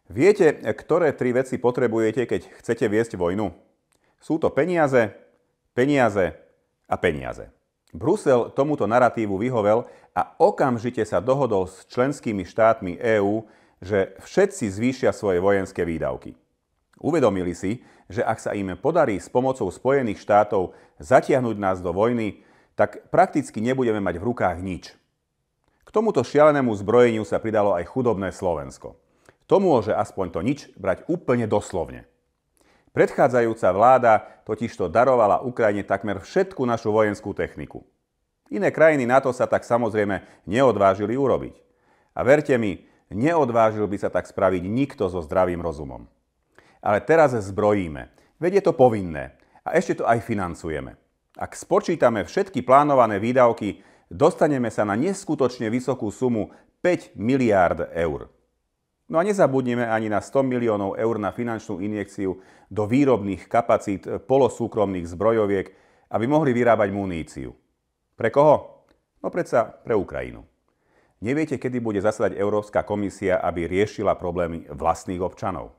Viete, ktoré tri veci potrebujete, keď chcete viesť vojnu? Sú to peniaze, peniaze a peniaze. Brusel tomuto naratívu vyhovel a okamžite sa dohodol s členskými štátmi EÚ, že všetci zvýšia svoje vojenské výdavky. Uvedomili si, že ak sa im podarí s pomocou Spojených štátov zatiahnuť nás do vojny, tak prakticky nebudeme mať v rukách nič. K tomuto šialenému zbrojeniu sa pridalo aj chudobné Slovensko. To môže aspoň to nič brať úplne doslovne. Predchádzajúca vláda totižto darovala Ukrajine takmer všetku našu vojenskú techniku. Iné krajiny NATO sa tak samozrejme neodvážili urobiť. A verte mi, neodvážil by sa tak spraviť nikto so zdravým rozumom. Ale teraz zbrojíme, veď je to povinné a ešte to aj financujeme. Ak spočítame všetky plánované výdavky, dostaneme sa na neskutočne vysokú sumu 5 miliárd eur. No a nezabudnime ani na 100 miliónov eur na finančnú injekciu do výrobných kapacít polosúkromných zbrojoviek, aby mohli vyrábať muníciu. Pre koho? No predsa pre Ukrajinu. Neviete, kedy bude zasadať Európska komisia, aby riešila problémy vlastných občanov?